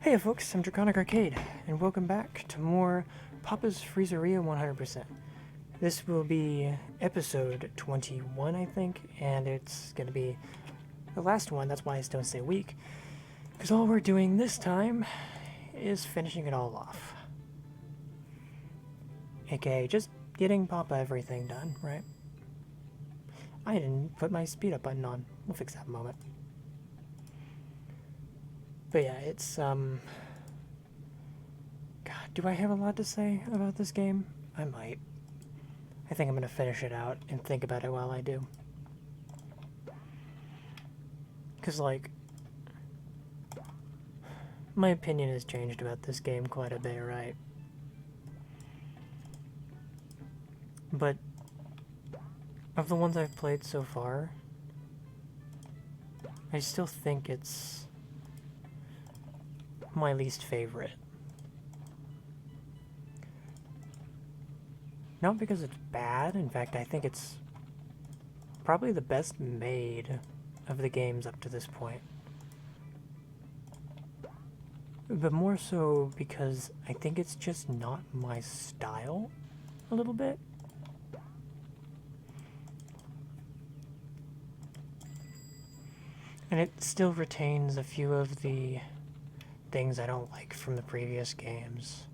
Hey folks, I'm Draconic Arcade, and welcome back to more Papa's Freezeria 100%. This will be episode 21, I think, and it's going to be the last one. That's why I don't say week, because all we're doing this time is finishing it all off. AKA just getting Papa everything done, right? I didn't put my speed up button on. We'll fix that in a moment. But yeah, it's, God, do I have a lot to say about this game? I might. I think I'm gonna finish it out and think about it while I do. Cause, like, my opinion has changed about this game quite a bit, right? But, of the ones I've played so far, I still think it's my least favorite. Not because it's bad, in fact, I think it's probably the best made of the games up to this point. But more so because I think it's just not my style a little bit. And it still retains a few of the things I don't like from the previous games.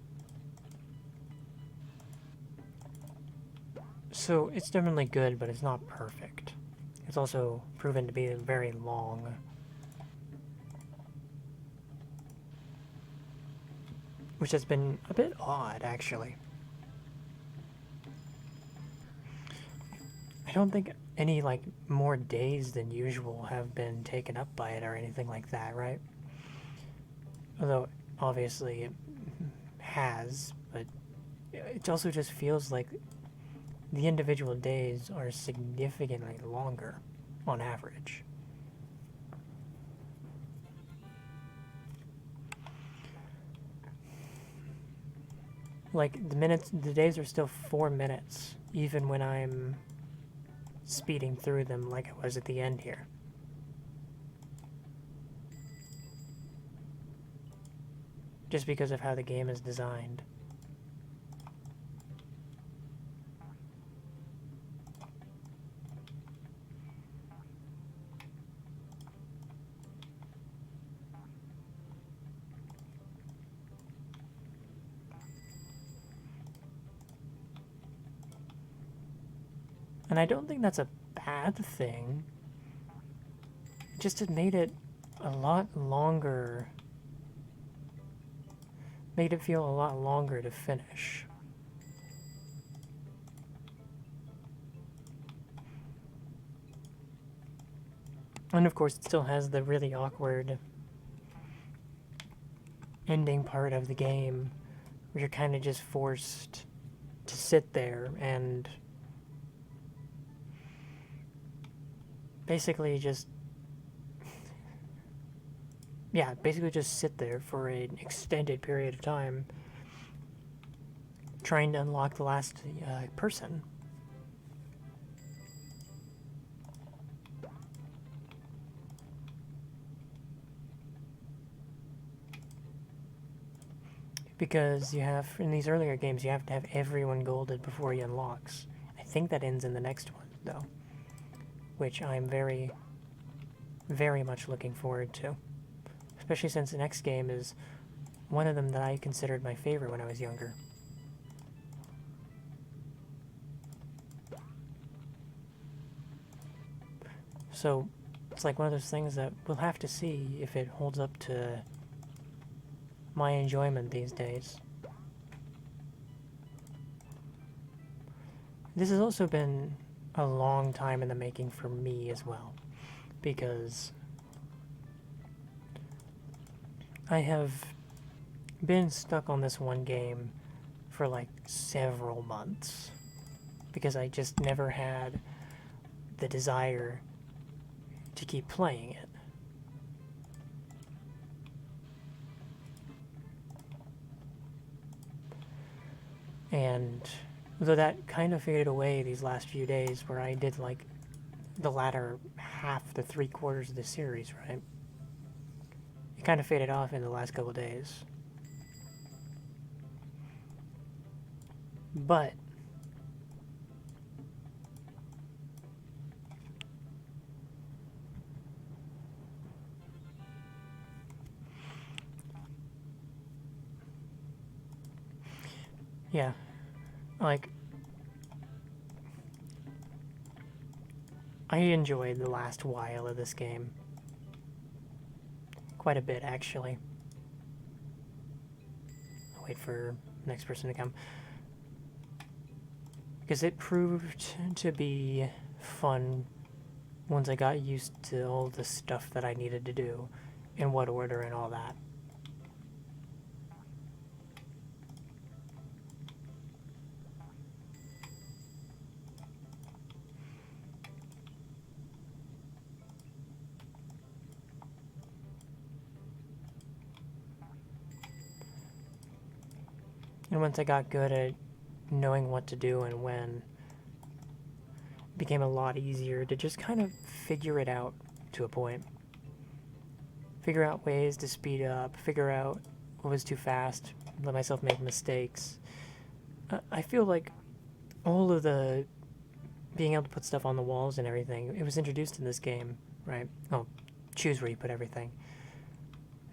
So it's definitely good, but it's not perfect. It's also proven to be very long. Which has been a bit odd, actually. I don't think any, like, more days than usual have been taken up by it or anything like that, right? Although, obviously, it has, but it also just feels like the individual days are significantly longer on average. Like, the days are still 4 minutes, even when I'm speeding through them like I was at the end here. Just because of how the game is designed. And I don't think that's a bad thing. It just made it a lot longer. Made it feel a lot longer to finish. And of course, it still has the really awkward ending part of the game where you're kind of just forced to sit there and basically just sit there for an extended period of time trying to unlock the last person. Because you have, in these earlier games, you have to have everyone golded before he unlocks. I think that ends in the next one, though. Which I'm very, very much looking forward to. Especially since the next game is one of them that I considered my favorite when I was younger. So, it's like one of those things that we'll have to see if it holds up to my enjoyment these days. This has also been a long time in the making for me as well, because I have been stuck on this one game for like several months because I just never had the desire to keep playing it. And though that kind of faded away these last few days where I did like the latter half, the 3/4 of the series, right? It kind of faded off in the last couple days. But yeah, like I enjoyed the last while of this game. Quite a bit, actually. I'll wait for the next person to come. Because it proved to be fun once I got used to all the stuff that I needed to do, in what order and all that. And once I got good at knowing what to do and when, it became a lot easier to just kind of figure it out to a point. Figure out ways to speed up, figure out what was too fast, let myself make mistakes. I feel like all of the being able to put stuff on the walls and everything, it was introduced in this game, right? Oh, choose where you put everything.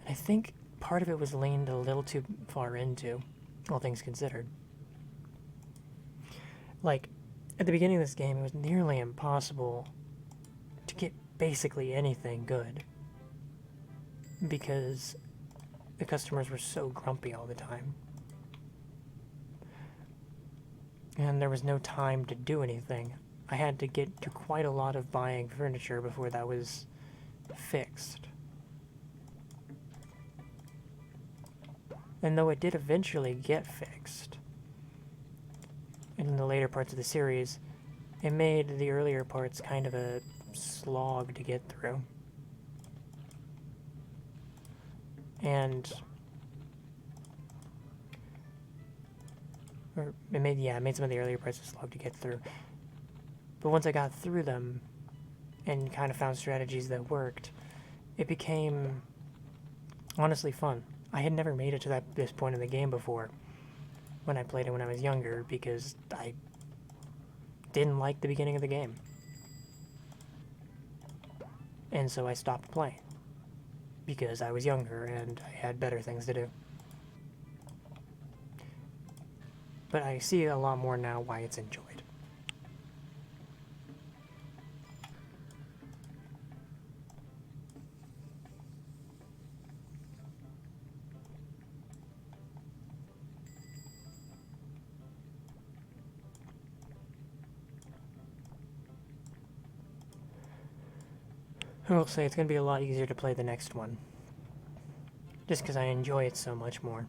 And I think part of it was leaned a little too far into, all things considered. Like, at the beginning of this game, it was nearly impossible to get basically anything good. Because the customers were so grumpy all the time. And there was no time to do anything. I had to get through quite a lot of buying furniture before that was fixed. And though it did eventually get fixed, in the later parts of the series, it made the earlier parts kind of a slog to get through. And it made some of the earlier parts a slog to get through. But once I got through them and kind of found strategies that worked, it became honestly fun. I had never made it to this point in the game before when I played it when I was younger because I didn't like the beginning of the game. And so I stopped playing because I was younger and I had better things to do. But I see a lot more now why it's enjoyed. I will say it's going to be a lot easier to play the next one. Just because I enjoy it so much more.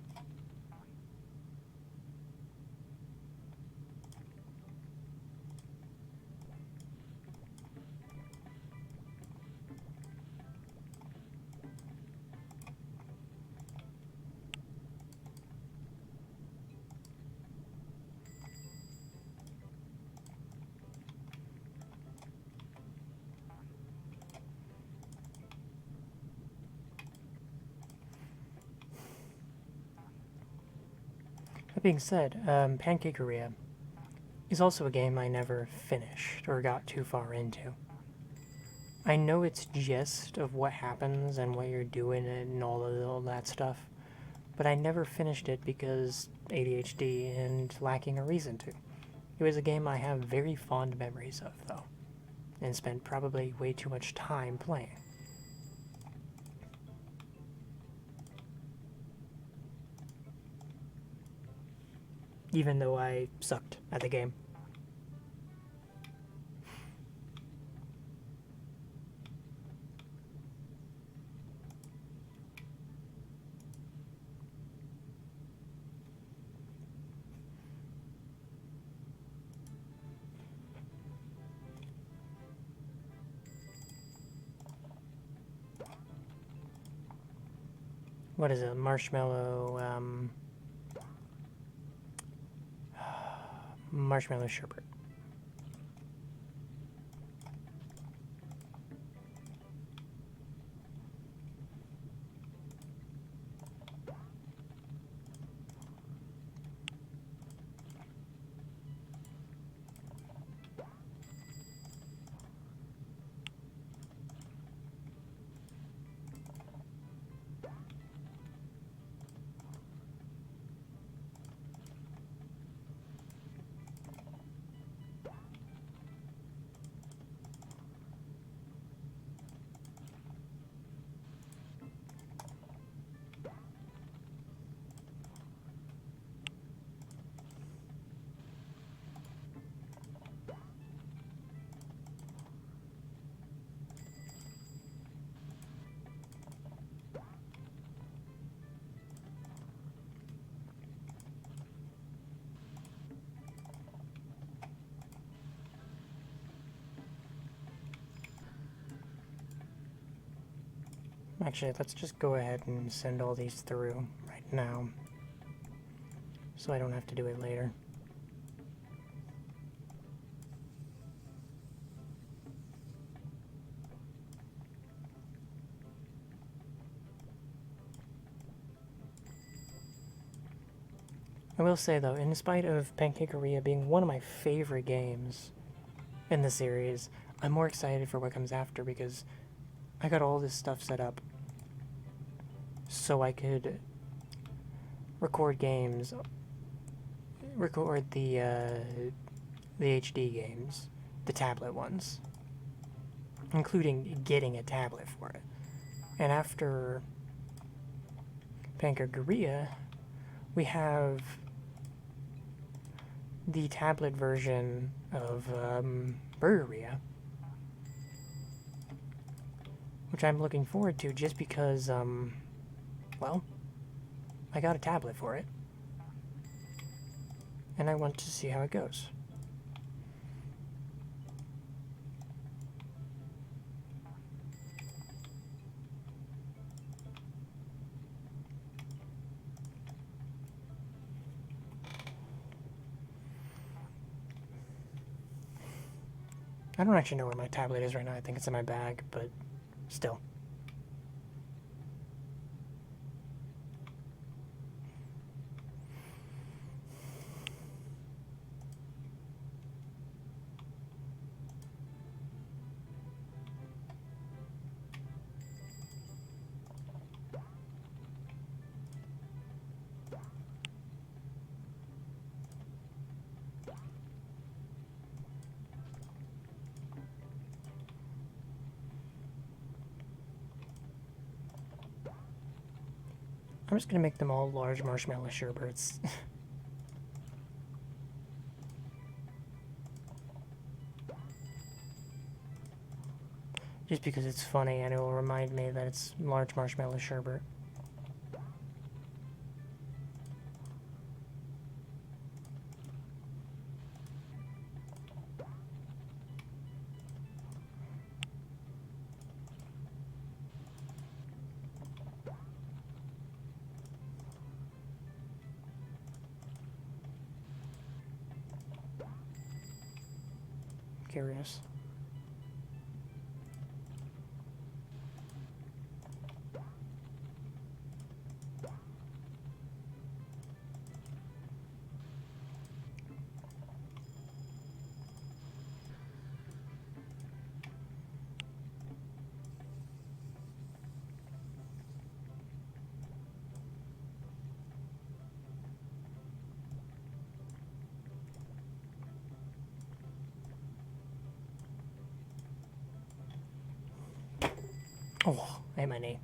That being said, Pancakeria is also a game I never finished or got too far into. I know its gist of what happens and what you're doing and all that stuff, but I never finished it because ADHD and lacking a reason to. It was a game I have very fond memories of, though, and spent probably way too much time playing. Even though I sucked at the game. What is it? Marshmallow, marshmallow sherbet. Actually, let's just go ahead and send all these through right now, so I don't have to do it later. I will say though, in spite of Pancakeria being one of my favorite games in the series, I'm more excited for what comes after because I got all this stuff set up so I could record games, record the HD games, the tablet ones, including getting a tablet for it. And after Pancakeria, we have the tablet version of Burgeria, which I'm looking forward to just because, well, I got a tablet for it, and I want to see how it goes. I don't actually know where my tablet is right now. I think it's in my bag, but still. I'm just gonna make them all large marshmallow sherbets. Just because it's funny and it will remind me that it's large marshmallow sherbet. Curious. Oh, I hit my knee.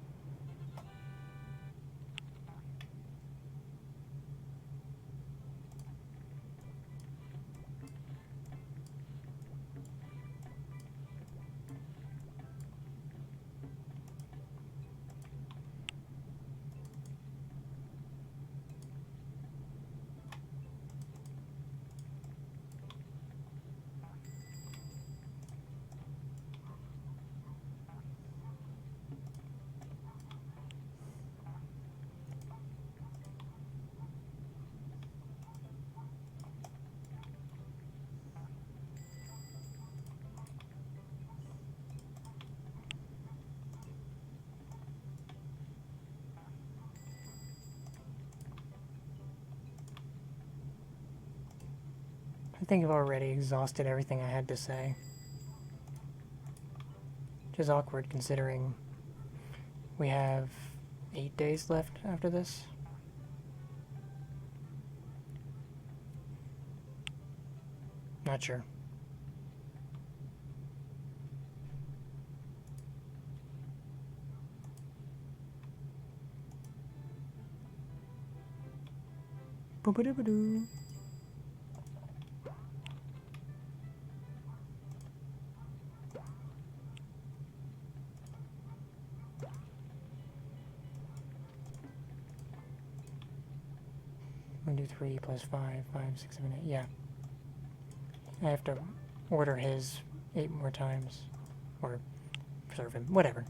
I think I've already exhausted everything I had to say. Which is awkward considering we have 8 days left after this. Not sure. Boop-a-doop-a-doo. One, 2, 3 plus 5, 5, 6, 7, 8. Yeah. I have to order his 8 more times. Or serve him. Whatever.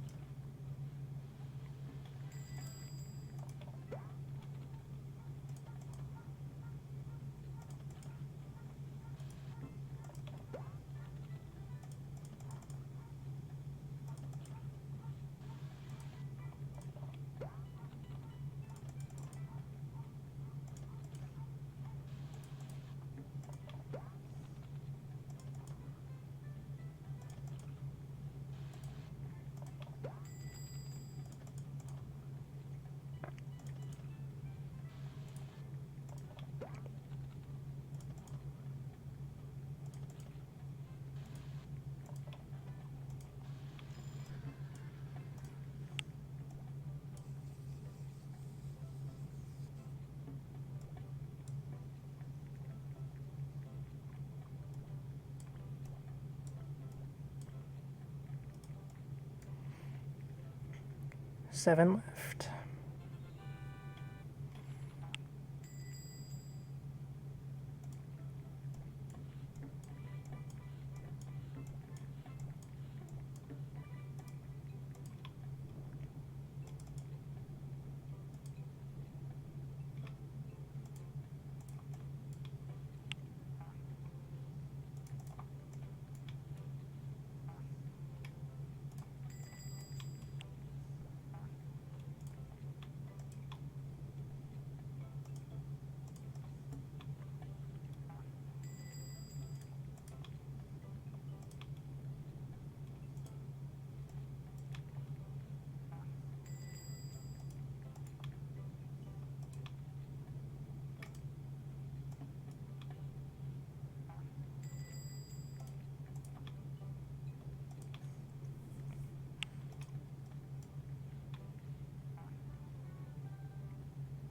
7 left.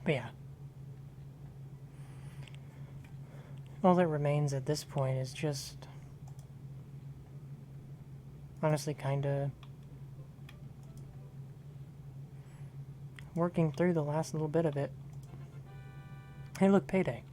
But yeah. All that remains at this point is just honestly kinda working through the last little bit of it. Hey look, payday.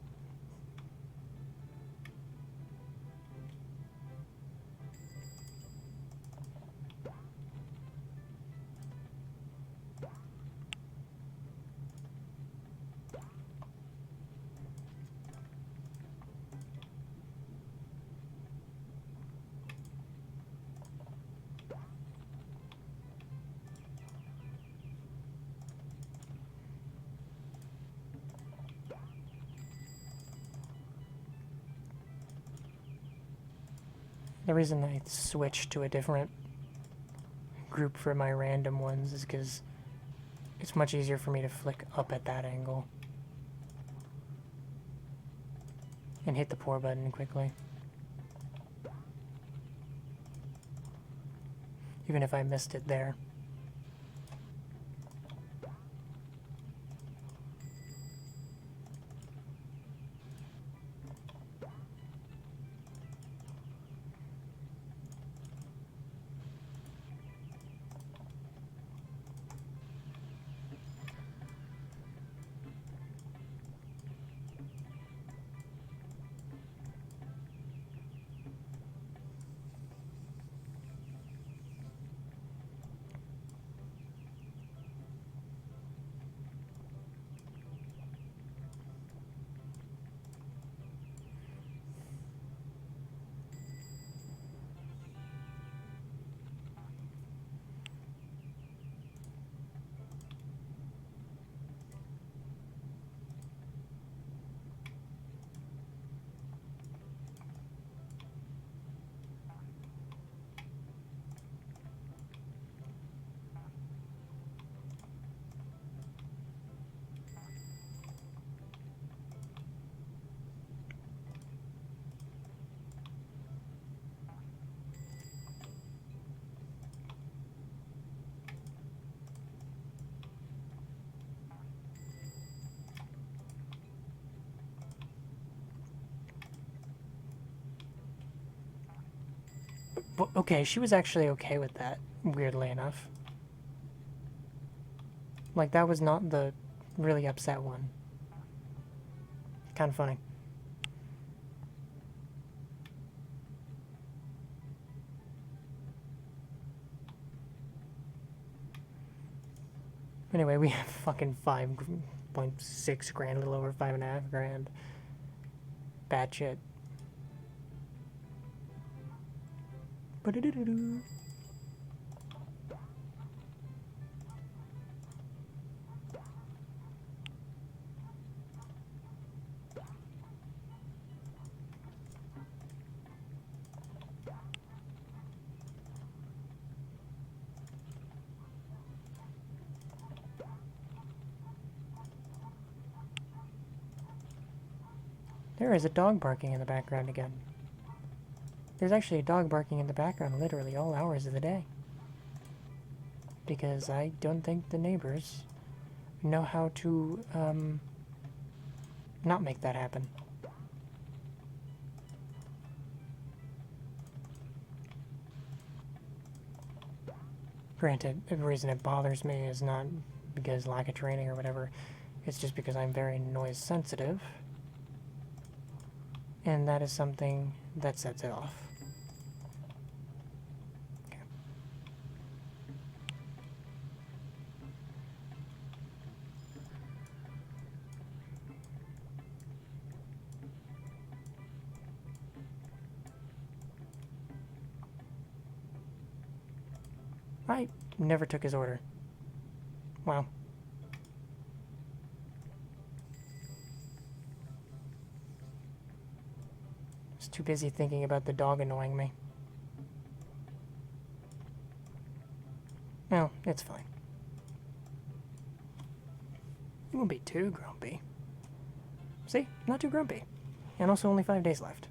The reason I switched to a different group for my random ones is because it's much easier for me to flick up at that angle and hit the pour button quickly. Even if I missed it there. But, okay, she was actually okay with that, weirdly enough. Like, that was not the really upset one. Kind of funny. Anyway, we have fucking 5.6 grand, a little over 5.5 grand. Bad shit. Ba-do-do-do-do. There is a dog barking in the background again. There's actually a dog barking in the background literally all hours of the day. Because I don't think the neighbors know how to, not make that happen. Granted, the reason it bothers me is not because lack of training or whatever. It's just because I'm very noise sensitive. And that is something that sets it off. Okay. I never took his order. Wow. I was too busy thinking about the dog annoying me. Well, it's fine. You won't be too grumpy. See? Not too grumpy. And also only 5 days left.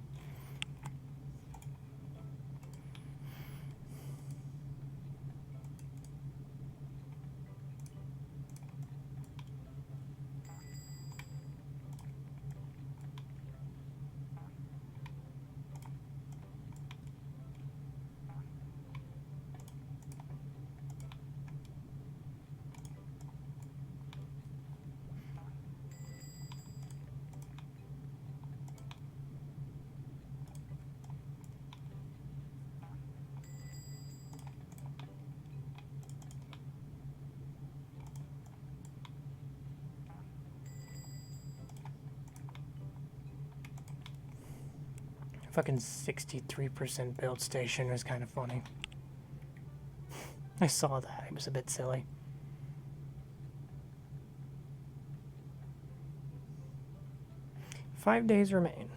Fucking 63% build station was kind of funny. I saw that. It was a bit silly. Five days remain.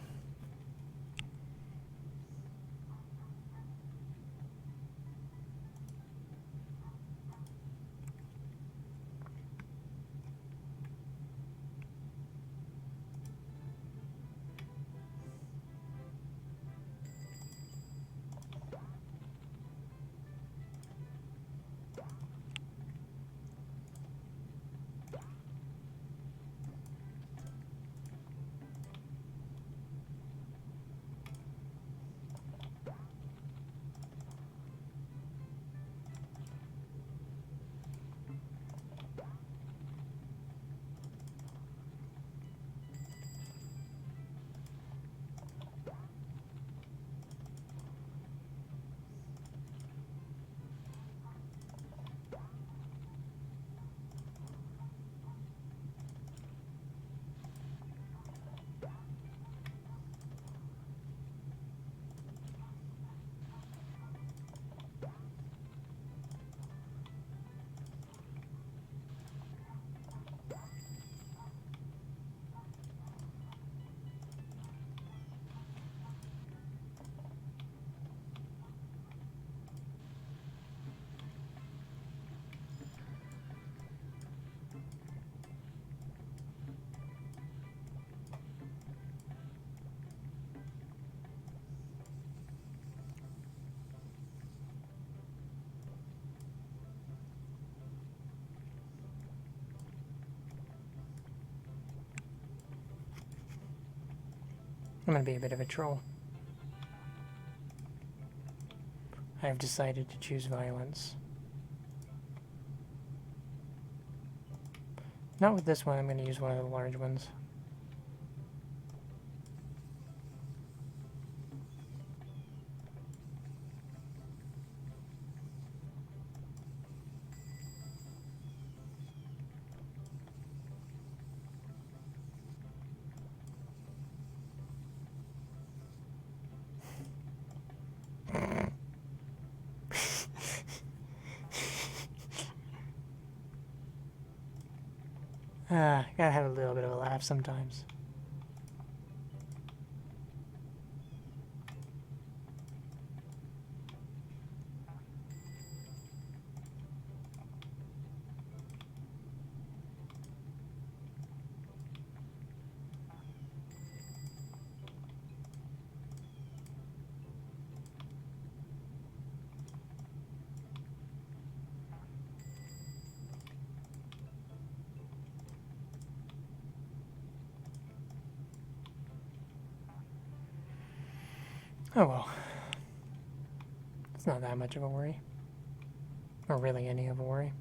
I'm gonna be a bit of a troll. I have decided to choose violence. Not with this one, I'm gonna use one of the large ones. Gotta have a little bit of a laugh sometimes. Oh well. It's not that much of a worry. Or really any of a worry.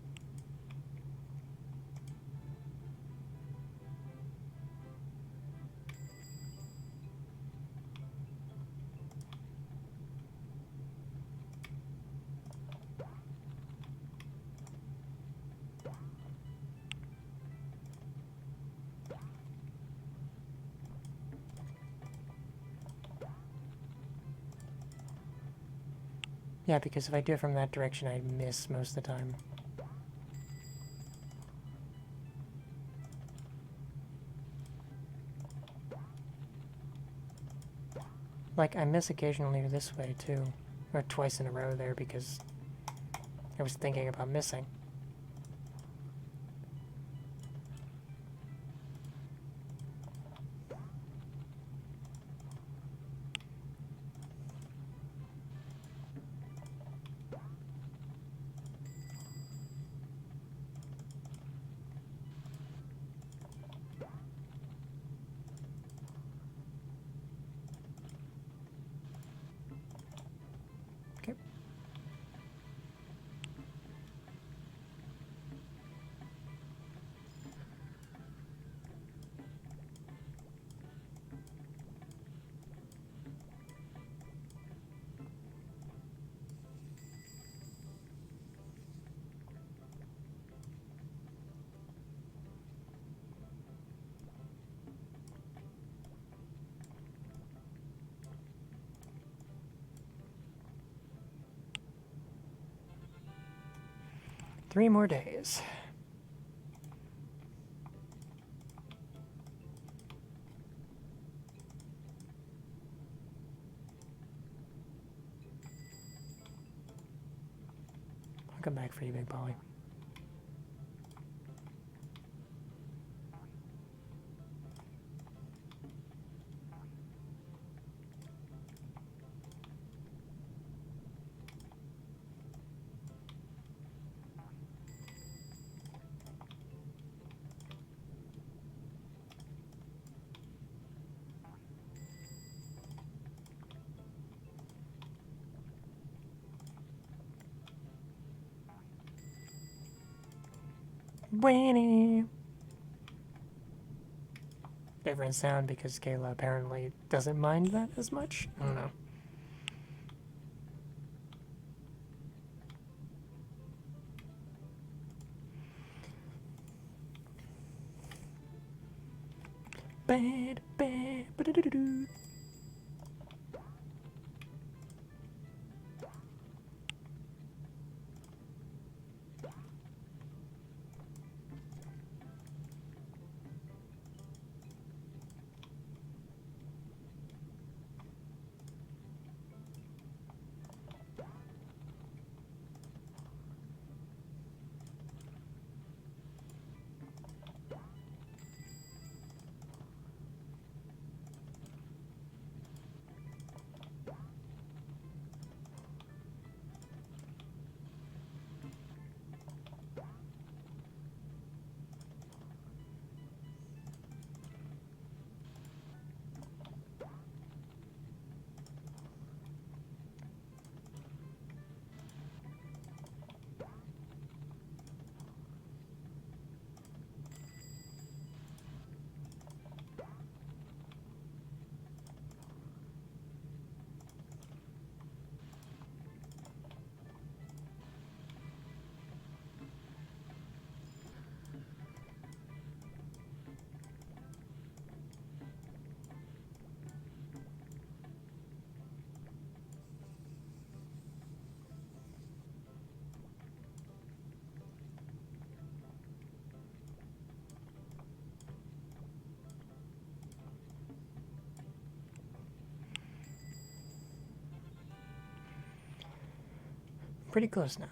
Yeah, because if I do it from that direction, I miss most of the time. Like, I miss occasionally this way, too. Or twice in a row there, because I was thinking about missing. Okay. 3 more days. I'll come back for you, Big Polly. Winnie! Different sound because Kayla apparently doesn't mind that as much. I don't know. Bad, bad, ba-da-da-da-doo. Pretty close now.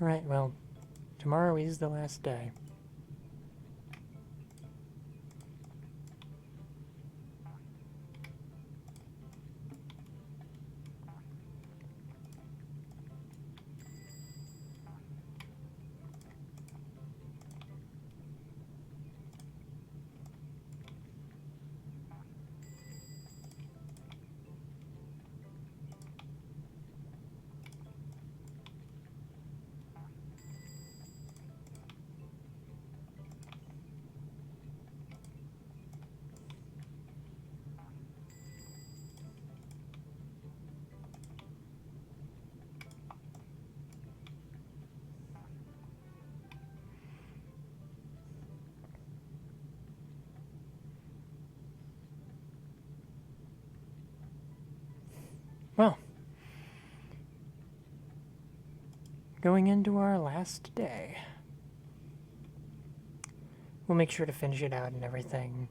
Right, well, tomorrow is the last day. Well, going into our last day. We'll make sure to finish it out and everything.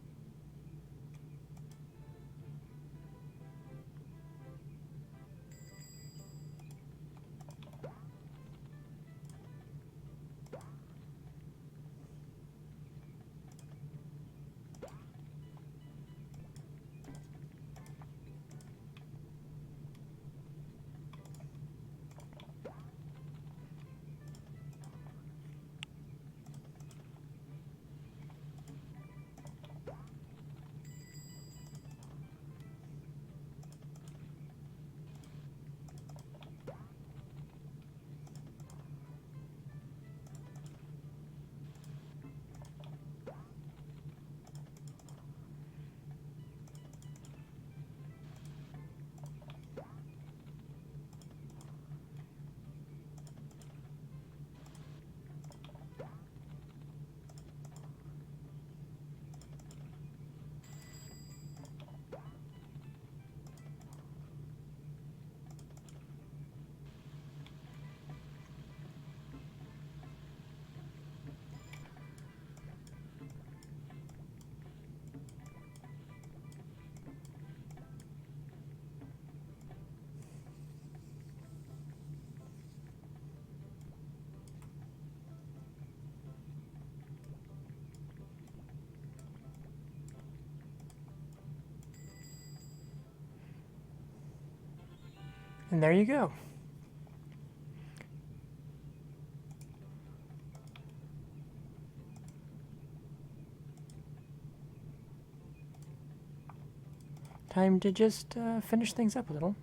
And there you go. Time to just finish things up a little.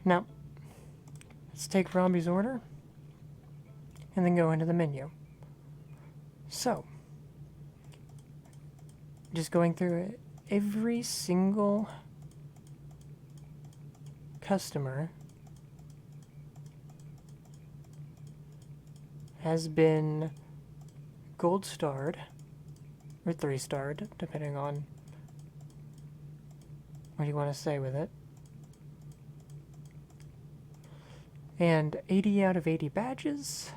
Now, let's take Robbie's order and then go into the menu. So, just going through it, every single customer has been gold starred, or 3-starred, depending on what you want to say with it. And 80 out of 80 badges.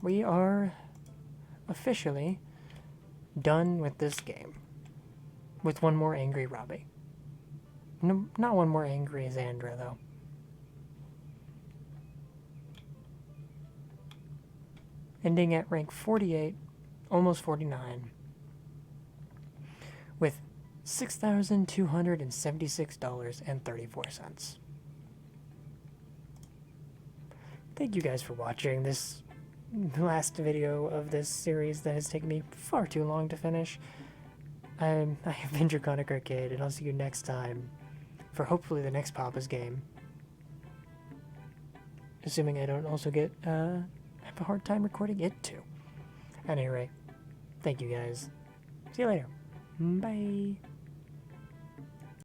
We are officially done with this game. With one more angry Robbie. No, not one more angry Xandra, though. Ending at rank 48, almost 49, with $6,276.34. Thank you guys for watching this last video of this series that has taken me far too long to finish. I have been Draconic Arcade, and I'll see you next time for hopefully the next Papa's game. Assuming I don't also get, have a hard time recording it too. At any rate, thank you guys. See you later. Bye.